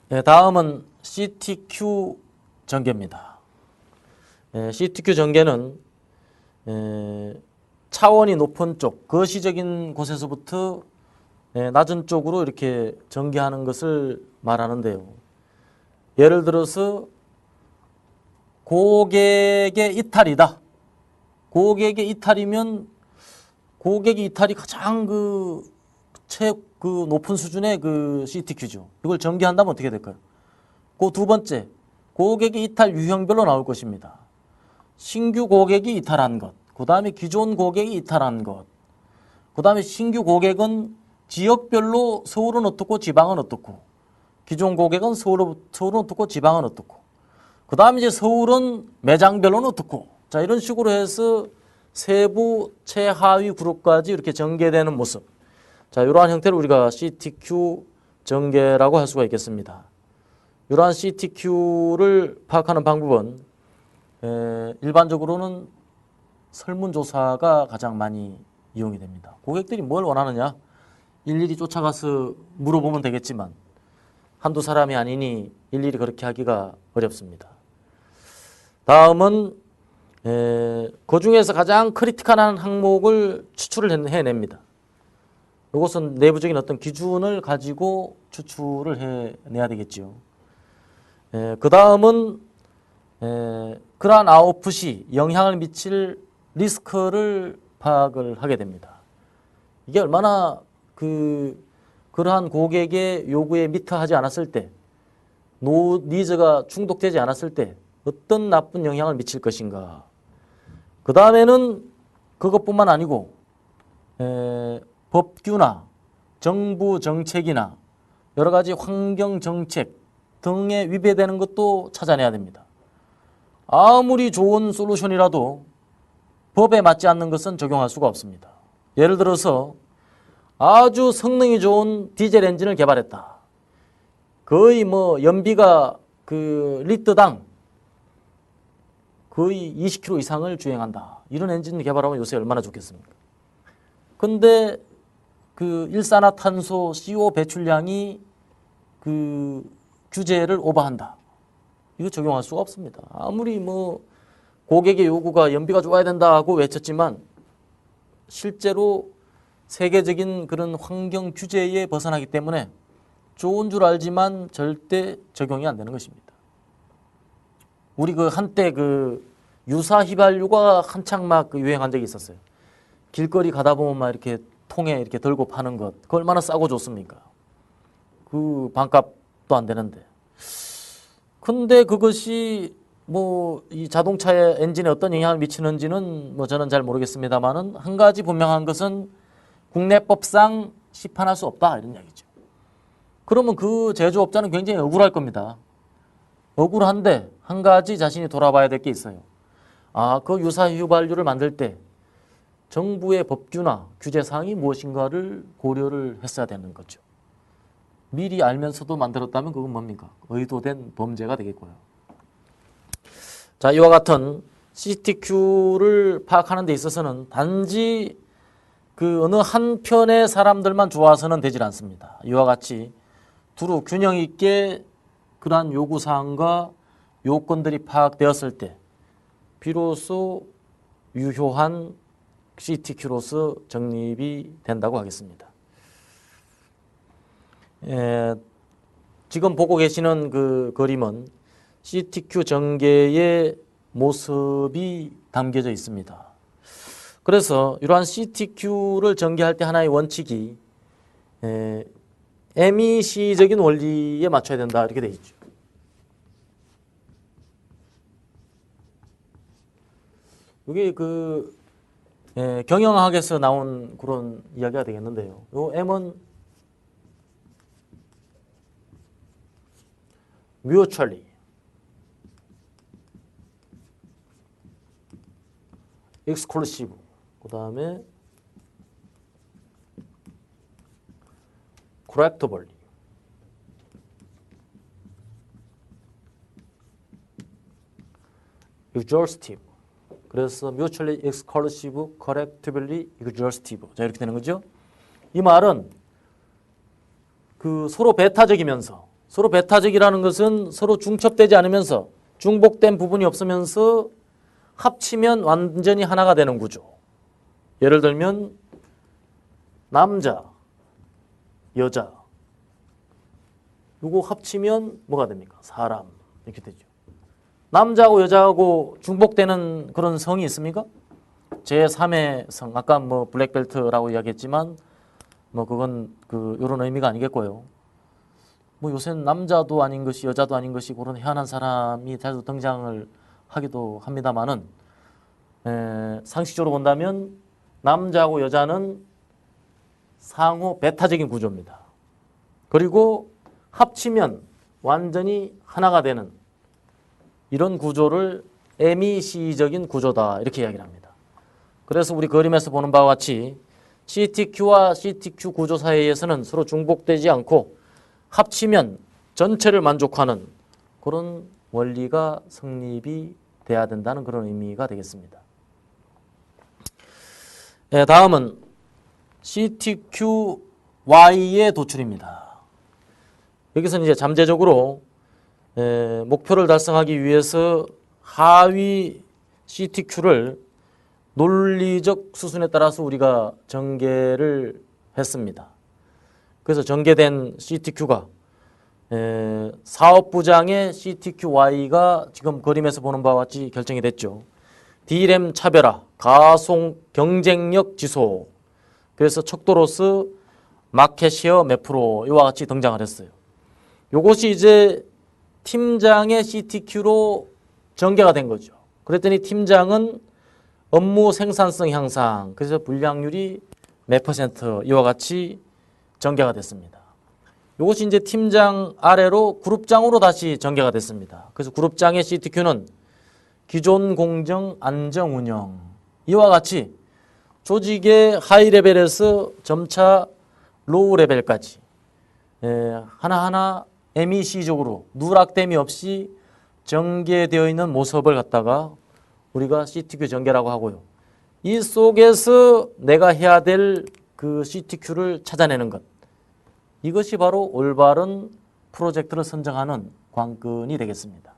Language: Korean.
네, 다음은 CTQ 전개입니다. CTQ 전개는 차원이 높은 쪽, 거시적인 곳에서부터 낮은 쪽으로 이렇게 전개하는 것을 말하는데요. 예를 들어서 고객의 이탈이다. 고객의 이탈이면 고객의 이탈이 가장 높은 수준의 CTQ죠. 이걸 전개한다면 어떻게 될까요? 그 두 번째, 고객의 이탈 유형별로 나올 것입니다. 신규 고객이 이탈한 것, 그 다음에 기존 고객이 이탈한 것, 그 다음에 신규 고객은 지역별로 서울은 어떻고 지방은 어떻고, 기존 고객은 서울은 어떻고 지방은 어떻고, 그 다음에 이제 서울은 매장별로는 어떻고, 자, 이런 식으로 해서 세부 최하위 그룹까지 이렇게 전개되는 모습. 자, 이러한 형태를 우리가 CTQ 전개라고 할 수가 있겠습니다. 이러한 CTQ를 파악하는 방법은 일반적으로는 설문조사가 가장 많이 이용이 됩니다. 고객들이 뭘 원하느냐? 일일이 쫓아가서 물어보면 되겠지만 한두 사람이 아니니 일일이 그렇게 하기가 어렵습니다. 다음은 그 중에서 가장 크리티컬한 항목을 추출을 해냅니다. 이것은 내부적인 어떤 기준을 가지고 추출을 해내야 되겠죠. 그 다음은 그러한 아웃풋이 영향을 미칠 리스크를 파악을 하게 됩니다. 이게 얼마나 그러한 고객의 요구에 미터하지 않았을 때, 니즈가 충족되지 않았을 때 어떤 나쁜 영향을 미칠 것인가. 그 다음에는 그것뿐만 아니고 법규나 정부 정책이나 여러 가지 환경 정책 등에 위배되는 것도 찾아내야 됩니다. 아무리 좋은 솔루션이라도 법에 맞지 않는 것은 적용할 수가 없습니다. 예를 들어서 아주 성능이 좋은 디젤 엔진을 개발했다. 거의 연비가 리터당 거의 20km 이상을 주행한다. 이런 엔진을 개발하면 요새 얼마나 좋겠습니까? 근데 일산화탄소 CO 배출량이 규제를 오버한다. 이거 적용할 수가 없습니다. 아무리 고객의 요구가 연비가 좋아야 된다고 외쳤지만 실제로 세계적인 그런 환경 규제에 벗어나기 때문에 좋은 줄 알지만 절대 적용이 안 되는 것입니다. 우리 한때 유사 휘발유가 한창 막 유행한 적이 있었어요. 길거리 가다 보면 막 이렇게 통에 이렇게 들고 파는 것, 그거 얼마나 싸고 좋습니까? 반값도 안 되는데. 근데 그것이 이 자동차의 엔진에 어떤 영향을 미치는지는 저는 잘 모르겠습니다만은 한 가지 분명한 것은 국내법상 시판할 수 없다 이런 이야기죠. 그러면 그 제조업자는 굉장히 억울할 겁니다. 억울한데 한 가지 자신이 돌아봐야 될 게 있어요. 그 유사 휘발유를 만들 때 정부의 법규나 규제사항이 무엇인가를 고려를 했어야 되는 거죠. 미리 알면서도 만들었다면 그건 뭡니까? 의도된 범죄가 되겠고요. 자, 이와 같은 CTQ를 파악하는 데 있어서는 단지 어느 한편의 사람들만 좋아서는 되질 않습니다. 이와 같이 두루 균형 있게 그러한 요구사항과 요건들이 파악되었을 때 비로소 유효한 CTQ로서 정립이 된다고 하겠습니다. 지금 보고 계시는 그림은 CTQ 전개의 모습이 담겨져 있습니다. 그래서 이러한 CTQ를 전개할 때 하나의 원칙이 MEC적인 원리에 맞춰야 된다 이렇게 되어 있죠. 이게 경영학에서 나온 그런 이야기가 되겠는데요. 요 M은 mutually exclusive, 그 다음에 correctably, exhaustive. 그래서 mutually exclusive, correctably exhaustive. 자, 이렇게 되는 거죠. 이 말은 서로 배타적이면서 서로 배타적이라는 것은 서로 중첩되지 않으면서 중복된 부분이 없으면서 합치면 완전히 하나가 되는 구조. 예를 들면 남자, 여자 이거 합치면 뭐가 됩니까? 사람 이렇게 되죠. 남자하고 여자하고 중복되는 그런 성이 있습니까? 제3의 성, 아까 뭐 블랙벨트라고 이야기했지만 뭐 그건 이런 의미가 아니겠고요. 뭐 요새는 남자도 아닌 것이 여자도 아닌 것이 그런 희한한 사람이 자주 등장을 하기도 합니다만은 상식적으로 본다면 남자하고 여자는 상호 배타적인 구조입니다. 그리고 합치면 완전히 하나가 되는 이런 구조를 MEC적인 구조다 이렇게 이야기를 합니다. 그래서 우리 그림에서 보는 바와 같이 CTQ와 CTQ 구조 사이에서는 서로 중복되지 않고 합치면 전체를 만족하는 그런 원리가 성립이 돼야 된다는 그런 의미가 되겠습니다. 다음은 CTQY의 도출입니다. 여기서는 이제 잠재적으로 목표를 달성하기 위해서 하위 CTQ를 논리적 수순에 따라서 우리가 전개를 했습니다. 그래서 전개된 CTQ가 사업부장의 CTQY가 지금 그림에서 보는 바와 같이 결정이 됐죠. D램 차별화, 가송 경쟁력 지속, 그래서 척도로스 마켓시어 몇 프로 이와 같이 등장을 했어요. 이것이 이제 팀장의 CTQ로 전개가 된 거죠. 그랬더니 팀장은 업무 생산성 향상, 그래서 불량률이 몇 %, 이와 같이 전개가 됐습니다. 이것이 이제 팀장 아래로 그룹장으로 다시 전개가 됐습니다. 그래서 그룹장의 CTQ는 기존 공정, 안정 운영, 이와 같이 조직의 하이 레벨에서 점차 로우 레벨까지 하나하나 MEC적으로 누락됨이 없이 전개되어 있는 모습을 갖다가 우리가 CTQ 전개라고 하고요. 이 속에서 내가 해야 될 그 CTQ를 찾아내는 것, 이것이 바로 올바른 프로젝트를 선정하는 관건이 되겠습니다.